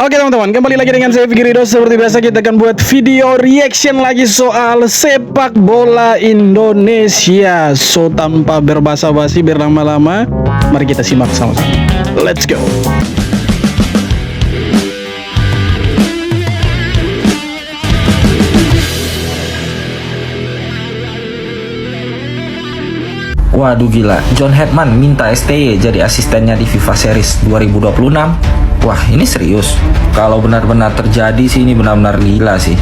Oke teman-teman, kembali lagi dengan saya Fikri Ridho. Seperti biasa kita akan buat video reaction lagi soal sepak bola Indonesia. So tanpa berbasa-basi berlama-lama, mari kita simak sama-sama. Let's go. Waduh gila, John Hetman minta STY jadi asistennya di FIFA Series 2026. Wah ini serius. Kalau benar-benar terjadi sih ini benar-benar gila sih.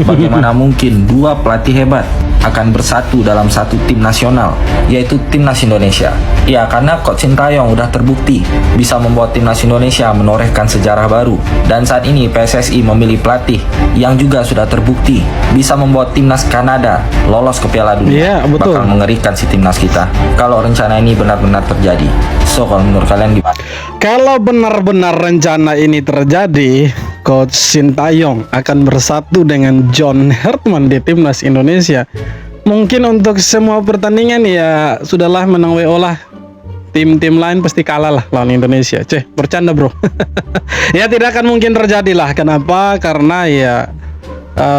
Bagaimana mungkin dua pelatih hebat akan bersatu dalam satu tim nasional, yaitu Timnas Indonesia. Ya karena Coach Sintayong udah terbukti bisa membuat Timnas Indonesia menorehkan sejarah baru. Dan saat ini PSSI memilih pelatih yang juga sudah terbukti bisa membuat Timnas Kanada lolos ke Piala Dunia. Betul. Bakal mengerikan si Timnas kita kalau rencana ini benar-benar terjadi. So kalau menurut kalian gimana? Kalau benar-benar rencana ini terjadi, Coach Sintayong akan bersatu dengan John Hetman di Timnas Indonesia. Mungkin untuk semua pertandingan ya sudahlah, menang WO lah. Tim-tim lain pasti kalah lah lawan Indonesia. Bercanda bro. Ya tidak akan mungkin terjadi lah. Kenapa? Karena ya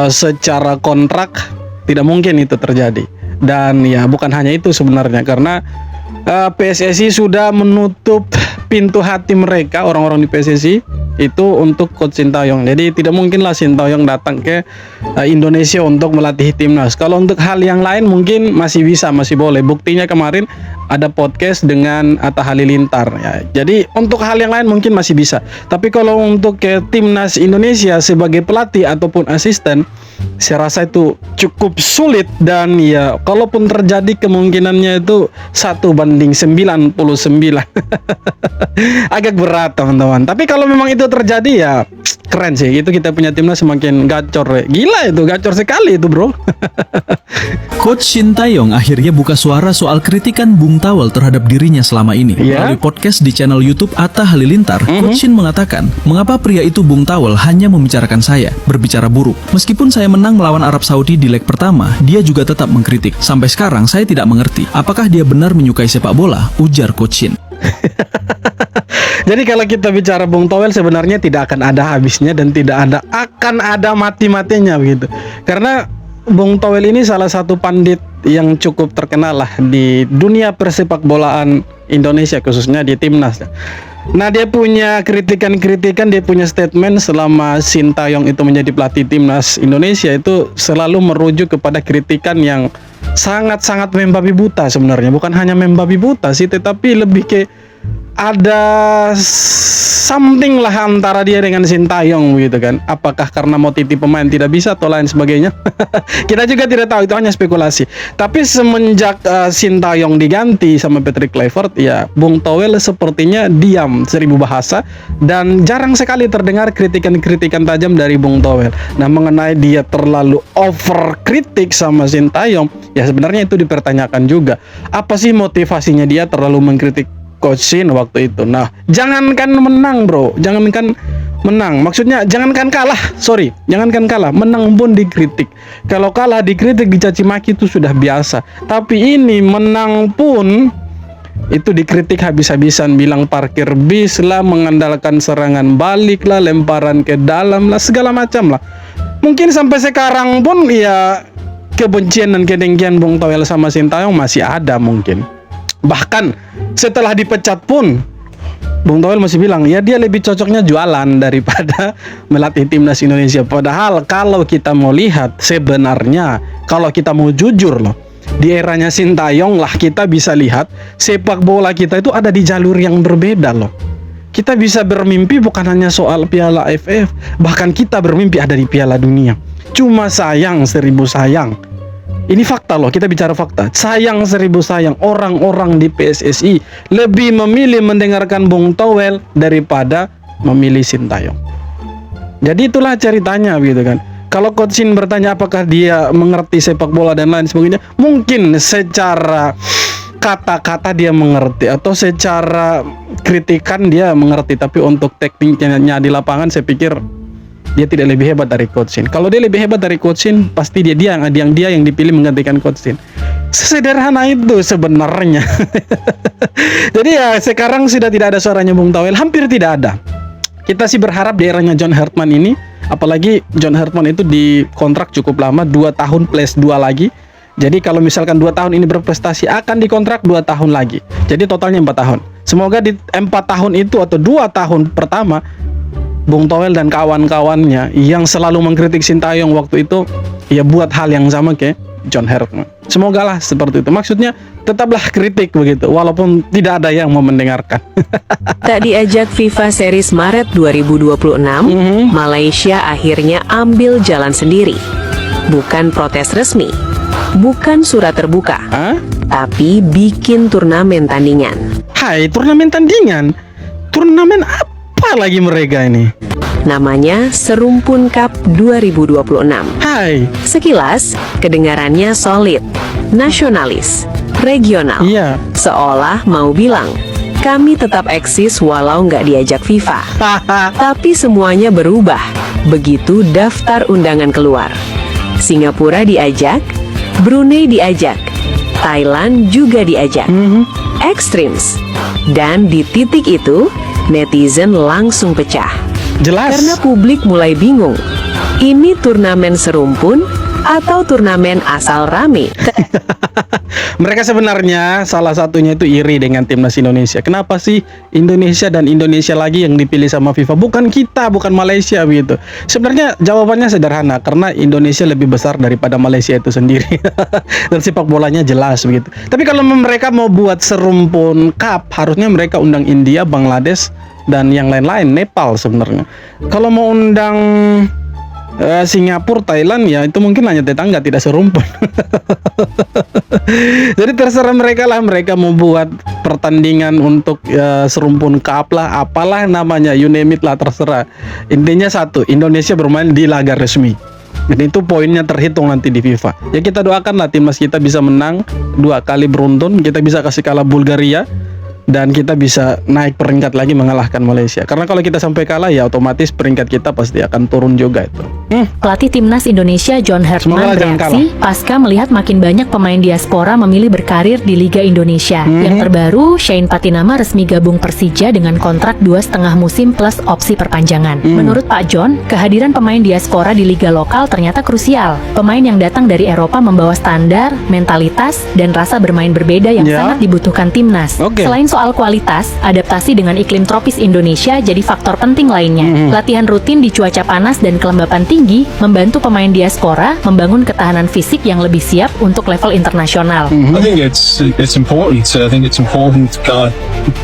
secara kontrak tidak mungkin itu terjadi. Dan ya bukan hanya itu sebenarnya, karena PSSI sudah menutup pintu hati mereka, orang-orang di PSSI itu, untuk Coach Sintayong. Jadi tidak mungkinlah Sintayong datang ke Indonesia untuk melatih timnas. Kalau untuk hal yang lain mungkin masih bisa, masih boleh. Buktinya kemarin ada podcast dengan Atta Halilintar ya. Jadi untuk hal yang lain mungkin masih bisa. Tapi kalau untuk ke timnas Indonesia sebagai pelatih ataupun asisten, saya rasa itu cukup sulit. Dan ya kalaupun terjadi kemungkinannya itu 1:99. Agak berat teman-teman. Tapi kalau memang itu terjadi ya keren sih. Itu kita punya timnas semakin gacor. Gila itu, gacor sekali itu bro. Coach Sintayong akhirnya buka suara soal kritikan Bung Tawel terhadap dirinya selama ini. Melalui podcast di channel YouTube Atta Halilintar, Coach Shin mengatakan, mengapa pria itu Bung Tawel hanya membicarakan saya, berbicara buruk. Meskipun saya menang melawan Arab Saudi di leg pertama, dia juga tetap mengkritik. Sampai sekarang saya tidak mengerti, apakah dia benar menyukai sepak bola, ujar Coach Shin. Jadi kalau kita bicara Bung Tawel sebenarnya tidak akan ada habisnya dan tidak akan ada mati-matinya begitu. Karena Bung Tawel ini salah satu pandit yang cukup terkenal lah di dunia persepak bolaan Indonesia, khususnya di timnas. Nah dia punya kritikan-kritikan, dia punya statement selama Sintayong itu menjadi pelatih timnas Indonesia, itu selalu merujuk kepada kritikan yang sangat-sangat membabi buta sebenarnya. Bukan hanya membabi buta sih, tetapi lebih ke ada something lah antara dia dengan Sintayong begitu kan. Apakah karena motif pemain tidak bisa atau lain sebagainya? Kita juga tidak tahu, itu hanya spekulasi. Tapi semenjak Sintayong diganti sama Patrick Kluivert, ya Bung Tawel sepertinya diam, seribu bahasa, dan jarang sekali terdengar kritikan-kritikan tajam dari Bung Tawel. Nah mengenai dia terlalu over kritik sama Sintayong, ya sebenarnya itu dipertanyakan juga. Apa sih motivasinya dia terlalu mengkritik Coach Shin waktu itu? Nah, jangankan menang bro, jangankan menang, maksudnya jangankan kalah, menang pun dikritik. Kalau kalah dikritik, dicaci maki itu sudah biasa. Tapi ini menang pun itu dikritik habis-habisan, bilang parkir bis lah, mengandalkan serangan balik lah, lemparan ke dalam lah, segala macam lah. Mungkin sampai sekarang pun ya kebencian dan kedengkian Bung Tawel sama Sintayong masih ada mungkin. Bahkan setelah dipecat pun Bung Tawel masih bilang ya dia lebih cocoknya jualan daripada melatih timnas Indonesia. Padahal kalau kita mau lihat sebenarnya, kalau kita mau jujur loh, di eranya Sintayong lah kita bisa lihat sepak bola kita itu ada di jalur yang berbeda loh. Kita bisa bermimpi bukan hanya soal Piala AFF, bahkan kita bermimpi ada di Piala Dunia. Cuma sayang, seribu sayang, ini fakta loh, kita bicara fakta. Sayang seribu sayang, orang-orang di PSSI lebih memilih mendengarkan Bung Tawel daripada memilih Sintayong. Jadi itulah ceritanya gitu kan. Kalau Coach Shin bertanya apakah dia mengerti sepak bola dan lain sebagainya, mungkin secara kata-kata dia mengerti, atau secara kritikan dia mengerti, tapi untuk tekniknya di lapangan saya pikir dia tidak lebih hebat dari Coach Shin. Kalau dia lebih hebat dari Coach Shin, pasti dia yang dipilih menggantikan Coach Shin. Sesederhana itu sebenarnya. Jadi ya sekarang sudah tidak ada suaranya Bung Tawel, hampir tidak ada. Kita sih berharap di eranya John Hartman ini, apalagi John Hartman itu dikontrak cukup lama, 2 tahun plus 2 lagi. Jadi kalau misalkan 2 tahun ini berprestasi, akan dikontrak 2 tahun lagi. Jadi totalnya 4 tahun. Semoga di 4 tahun itu atau 2 tahun pertama, Bung Toel dan kawan-kawannya yang selalu mengkritik Sintayong waktu itu, ya buat hal yang sama kayak John Hartman. Semoga lah seperti itu. Maksudnya tetaplah kritik begitu, walaupun tidak ada yang mau mendengarkan. Tak diajak FIFA Series Maret 2026, Malaysia akhirnya ambil jalan sendiri. Bukan protes resmi, bukan surat terbuka, tapi bikin turnamen tandingan. Hai, turnamen tandingan? Turnamen apa lagi mereka ini? Namanya Serumpun Cup 2026. Hai. Sekilas, kedengarannya solid, nasionalis, regional. Iya. Seolah mau bilang, kami tetap eksis walau nggak diajak FIFA. Tapi semuanya berubah begitu daftar undangan keluar. Singapura diajak, Brunei diajak, Thailand juga diajak. Extremes. Dan di titik itu, netizen langsung pecah. Jelas. Karena publik mulai bingung, ini turnamen serumpun atau turnamen asal rame? Mereka sebenarnya salah satunya itu iri dengan timnas Indonesia. Kenapa sih Indonesia dan Indonesia lagi yang dipilih sama FIFA? Bukan kita, bukan Malaysia begitu. Sebenarnya jawabannya sederhana, karena Indonesia lebih besar daripada Malaysia itu sendiri. Dan sepak bolanya jelas begitu. Tapi kalau mereka mau buat Serumpun Cup, harusnya mereka undang India, Bangladesh, dan yang lain-lain, Nepal sebenarnya. Kalau mau undang Singapura, Thailand, ya itu mungkin hanya tetangga, tidak serumpun. Jadi terserah mereka lah, mereka mau buat pertandingan untuk Serumpun Cup lah, apalah namanya, you name it lah, terserah. Intinya satu, Indonesia bermain di laga resmi. Dan itu poinnya terhitung nanti di FIFA. Ya kita doakan lah timnas kita bisa menang 2 kali beruntun, kita bisa kasih kalah Bulgaria, dan kita bisa naik peringkat lagi mengalahkan Malaysia. Karena kalau kita sampai kalah, ya otomatis peringkat kita pasti akan turun juga itu. Pelatih timnas Indonesia John Hartman Semoga jangan bereaksi pasca melihat makin banyak pemain diaspora memilih berkarir di Liga Indonesia. Yang terbaru, Shane Patinama resmi gabung Persija dengan kontrak 2,5 musim plus opsi perpanjangan. Menurut Pak John, kehadiran pemain diaspora di liga lokal ternyata krusial. Pemain yang datang dari Eropa membawa standar, mentalitas, dan rasa bermain berbeda yang sangat dibutuhkan timnas. Selain soal kualitas, adaptasi dengan iklim tropis Indonesia jadi faktor penting lainnya. Latihan rutin di cuaca panas dan kelembapan tinggi membantu pemain diaspora membangun ketahanan fisik yang lebih siap untuk level internasional. I think it's important. I think it's important that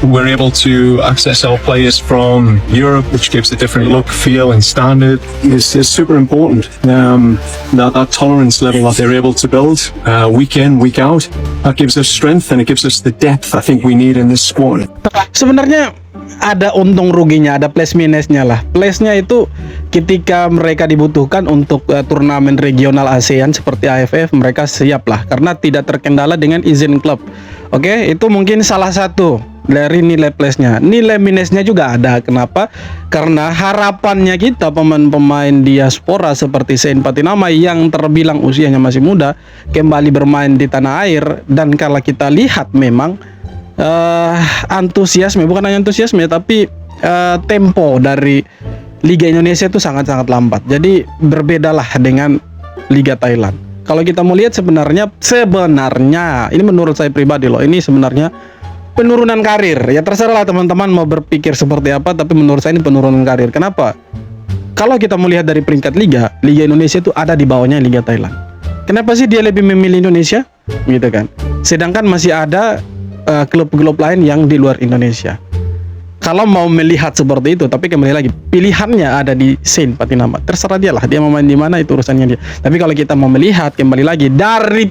we're able to access our players from Europe, which gives a different look, feel, and standard. Is super important. That tolerance level that they're able to build week in, week out, that gives us strength and it gives us the depth I think we need in this squad. Sebenarnya ada untung ruginya, ada plus minusnya lah. Plusnya itu ketika mereka dibutuhkan untuk turnamen regional ASEAN seperti AFF, mereka siap lah karena tidak terkendala dengan izin klub. Oke, itu mungkin salah satu dari nilai plusnya. Nilai minusnya juga ada. Kenapa? Karena harapannya kita pemain-pemain diaspora seperti Shane Patinama yang terbilang usianya masih muda kembali bermain di tanah air, dan kalau kita lihat memang antusiasme, bukan hanya antusiasme tapi tempo dari Liga Indonesia itu sangat-sangat lambat. Jadi berbedalah dengan Liga Thailand. Kalau kita mau lihat sebenarnya ini menurut saya pribadi loh, ini sebenarnya penurunan karir. Ya terserah lah teman-teman mau berpikir seperti apa, tapi menurut saya ini penurunan karir. Kenapa? Kalau kita melihat dari peringkat Liga Indonesia itu ada di bawahnya Liga Thailand. Kenapa sih dia lebih memilih Indonesia? Gitu kan. Sedangkan masih ada klub-klub lain yang di luar Indonesia. Kalau mau melihat seperti itu, tapi kembali lagi pilihannya ada di Shane Patinama. Terserah dia lah, dia mau main di mana itu urusannya dia. Tapi kalau kita mau melihat kembali lagi dari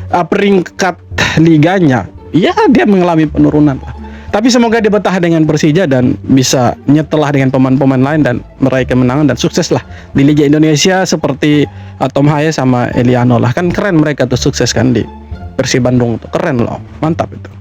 peringkat liganya, ya dia mengalami penurunan lah. Tapi semoga dia betah dengan Persija dan bisa nyetelah dengan pemain-pemain lain dan meraih kemenangan dan sukses lah di Liga Indonesia seperti Tom Haye sama Eliano lah. Kan keren mereka tuh sukses kan di Persib Bandung tuh, keren loh, mantap itu.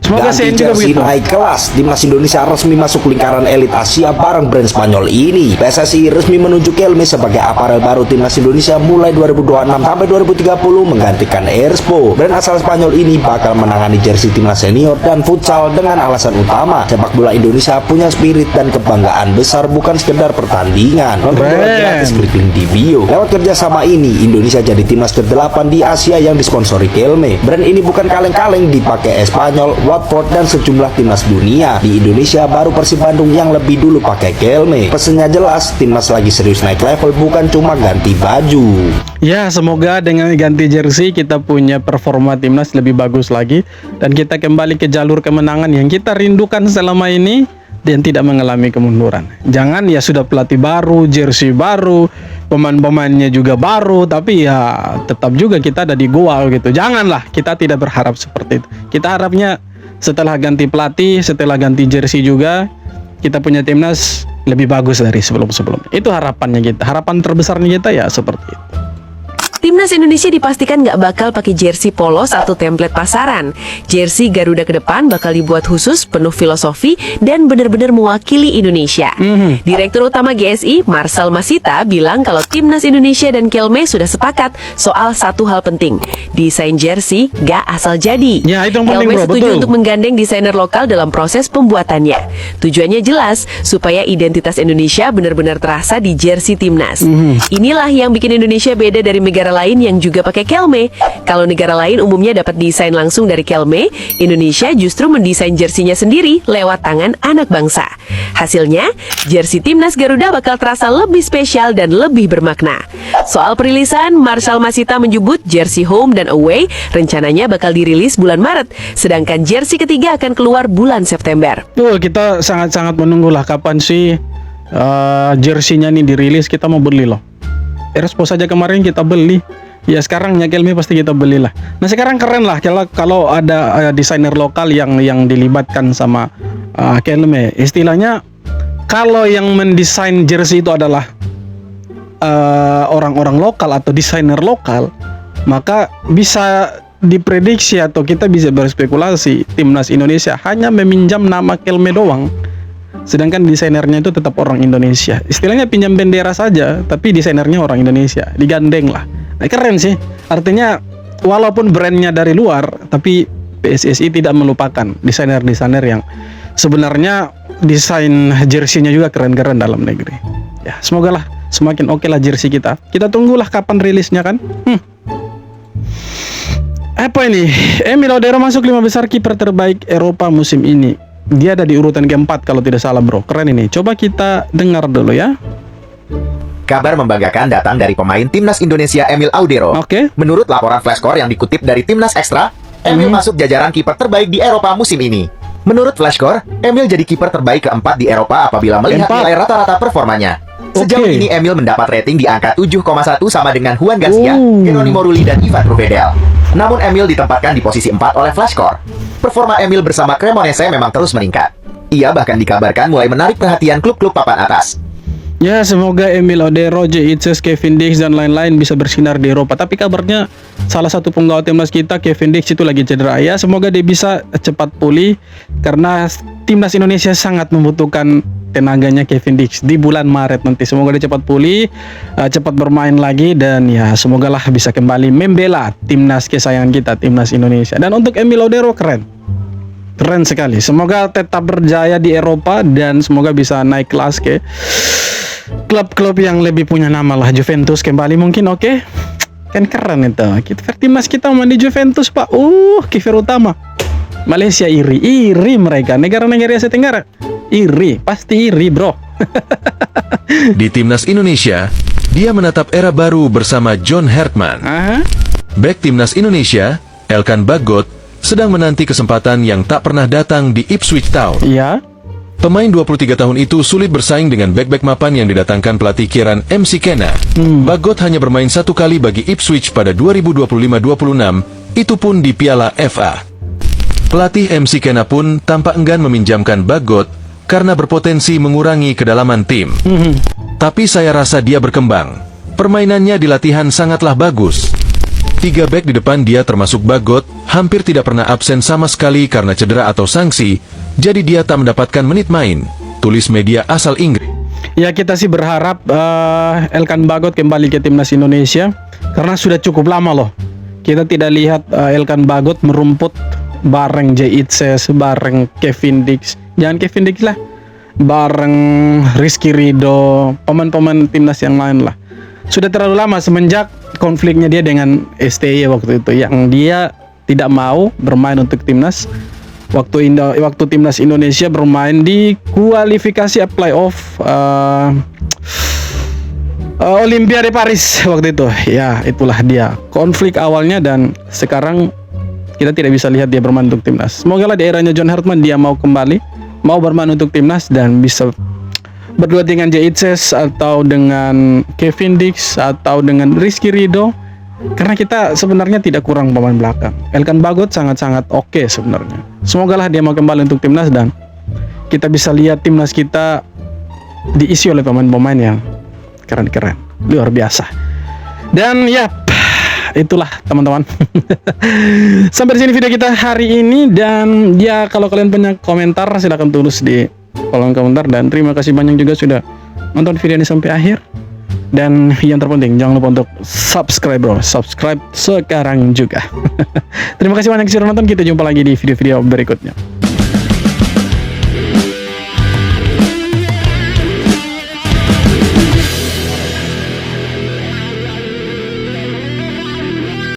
Semoga Ganti Sen juga jersey begitu. naik kelas, timnas Indonesia resmi masuk lingkaran elit Asia bareng brand Spanyol ini. PSSI resmi menunjuk Kelme sebagai aparel baru timnas Indonesia mulai 2026 sampai 2030 menggantikan Erspo. Brand asal Spanyol ini bakal menangani jersey timnas senior dan futsal dengan alasan utama sepak bola Indonesia punya spirit dan kebanggaan besar, bukan sekedar pertandingan. Nonton gratis, klik link di bio. Lewat kerjasama ini, Indonesia jadi timnas ke-8 di Asia yang disponsori Kelme. Brand ini bukan kaleng-kaleng, dipakai Espanyol, Watford, dan sejumlah timnas dunia. Di Indonesia baru Persib Bandung yang lebih dulu pakai Kelme. Pesennya jelas, timnas lagi serius naik level, bukan cuma ganti baju. Ya, semoga dengan ganti jersey kita punya performa timnas lebih bagus lagi dan kita kembali ke jalur kemenangan yang kita rindukan selama ini dan tidak mengalami kemunduran. Jangan ya sudah pelatih baru, jersey baru, pemain-pemainnya juga baru, tapi ya tetap juga kita ada di goal gitu. Janganlah, kita tidak berharap seperti itu. Kita harapnya setelah ganti pelatih, setelah ganti jersey juga, kita punya timnas lebih bagus dari sebelum-sebelumnya. Itu harapannya kita. Harapan terbesarnya kita ya seperti itu. Timnas Indonesia dipastikan nggak bakal pakai jersey polos atau template pasaran. Jersey Garuda ke depan bakal dibuat khusus, penuh filosofi, dan benar-benar mewakili Indonesia. Direktur Utama GSI, Marcel Masita, bilang kalau Timnas Indonesia dan Kelme sudah sepakat soal satu hal penting. Desain jersey nggak asal jadi. Ya, itu yang penting, Kelme bro, setuju betul. untuk menggandeng desainer lokal dalam proses pembuatannya. Tujuannya jelas, supaya identitas Indonesia benar-benar terasa di jersey Timnas. Inilah yang bikin Indonesia beda dari negara lain yang juga pakai Kelme. Kalau negara lain umumnya dapat desain langsung dari Kelme, Indonesia justru mendesain jersinya sendiri lewat tangan anak bangsa. Hasilnya, jersey Timnas Garuda bakal terasa lebih spesial dan lebih bermakna. Soal perilisan, Marcel Masita menyebut jersey home dan away rencananya bakal dirilis bulan Maret, sedangkan jersey ketiga akan keluar bulan September. Kita sangat-sangat menunggulah kapan sih jersey-nya nih dirilis, kita mau beli loh. Erspo saja kemarin kita beli. Ya sekarang Kelme pasti kita belilah. Nah sekarang keren lah kalau ada desainer lokal yang dilibatkan sama Kelme. Istilahnya kalau yang mendesain jersey itu adalah orang-orang lokal atau desainer lokal, maka bisa diprediksi atau kita bisa berspekulasi Timnas Indonesia hanya meminjam nama Kelme doang. Sedangkan desainernya itu tetap orang Indonesia. Istilahnya pinjam bendera saja, tapi desainernya orang Indonesia. Digandeng lah. Nah, keren sih. Artinya walaupun brandnya dari luar, tapi PSSI tidak melupakan desainer-desainer yang sebenarnya desain jersey-nya juga keren-keren dalam negeri. Ya, semoga lah semakin oke lah jersey kita. Kita tunggulah kapan rilisnya kan. Apa ini? Emil Odero masuk 5 besar kiper terbaik Eropa musim ini. Dia ada di urutan keempat kalau tidak salah, bro. Keren ini. Coba kita dengar dulu ya. Kabar membanggakan datang dari pemain Timnas Indonesia Emil Audero. Oke. Menurut laporan Flashscore yang dikutip dari Timnas Extra, Emil masuk jajaran kiper terbaik di Eropa musim ini. Menurut Flashscore, Emil jadi kiper terbaik keempat di Eropa apabila melihat nilai rata-rata performanya. Sejauh ini Emil mendapat rating di angka 7,1 sama dengan Juan Garcia, Geronimo Rulli, dan Ivan Ruvedel. Namun Emil ditempatkan di posisi 4 oleh Flashscore. Performa Emil bersama Cremonese memang terus meningkat. Ia bahkan dikabarkan mulai menarik perhatian klub-klub papan atas. Ya, semoga Emil Odero, Itses, Kevin Dix, dan lain-lain bisa bersinar di Eropa. Tapi kabarnya salah satu penggawa timnas kita, Kevin Dix, itu lagi cedera. Ya, semoga dia bisa cepat pulih karena timnas Indonesia sangat membutuhkan tenaganya Kevin Dix di bulan Maret nanti. Semoga dia cepat pulih, cepat bermain lagi, dan ya semogalah bisa kembali membela timnas kesayangan kita, timnas Indonesia. Dan untuk Emil Odero keren sekali. Semoga tetap berjaya di Eropa dan semoga bisa naik kelas ke klub-klub yang lebih punya nama lah. Juventus kembali mungkin, oke? Kan keren itu. Timnas kita main di Juventus, Pak. Kiper utama. Malaysia iri mereka. Negara-negara Asia Tenggara iri, pasti iri, bro. Di Timnas Indonesia, dia menatap era baru bersama John Hertman. Bek Timnas Indonesia, Elkan Bagot, sedang menanti kesempatan yang tak pernah datang di Ipswich Town. Iya. Pemain 23 tahun itu sulit bersaing dengan bek-bek mapan yang didatangkan pelatih Kieran McKenna. Bagot hanya bermain 1 kali bagi Ipswich pada 2025-26, itu pun di Piala FA. Pelatih McKenna pun tampak enggan meminjamkan Bagot karena berpotensi mengurangi kedalaman tim. Tapi saya rasa dia berkembang. Permainannya di latihan sangatlah bagus. 3 bek di depan dia termasuk Bagot, hampir tidak pernah absen sama sekali karena cedera atau sanksi, jadi dia tak mendapatkan menit main, tulis media asal Inggris. Ya kita sih berharap Elkan Bagot kembali ke timnas Indonesia karena sudah cukup lama loh kita tidak lihat Elkan Bagot merumput bareng Jay Itzes, bareng Kevin Dix, jangan Kevin Dix lah, bareng Rizky Ridho, pemain-pemain timnas yang lain lah. Sudah terlalu lama semenjak konfliknya dia dengan STY waktu itu, yang dia tidak mau bermain untuk timnas. Waktu timnas Indonesia bermain di kualifikasi playoff Olimpiade Paris waktu itu. Ya, itulah dia konflik awalnya dan sekarang kita tidak bisa lihat dia bermain untuk timnas. Semoga lah di eranya John Hartman dia mau kembali, mau bermain untuk timnas dan bisa berdua dengan Jay Itzes atau dengan Kevin Dix atau dengan Rizky Ridho. Karena kita sebenarnya tidak kurang pemain belakang. Elkan Bagot sangat-sangat oke sebenarnya. Semoga lah dia mau kembali untuk timnas dan kita bisa lihat timnas kita diisi oleh pemain-pemain yang keren-keren, luar biasa. Dan ya, itulah teman-teman. Sampai di sini video kita hari ini dan ya kalau kalian punya komentar silahkan tulis di kolom komentar dan terima kasih banyak juga sudah nonton video ini sampai akhir. Dan yang terpenting jangan lupa untuk subscribe bro, subscribe sekarang juga. Terima kasih banyak sudah nonton, kita jumpa lagi di video-video berikutnya.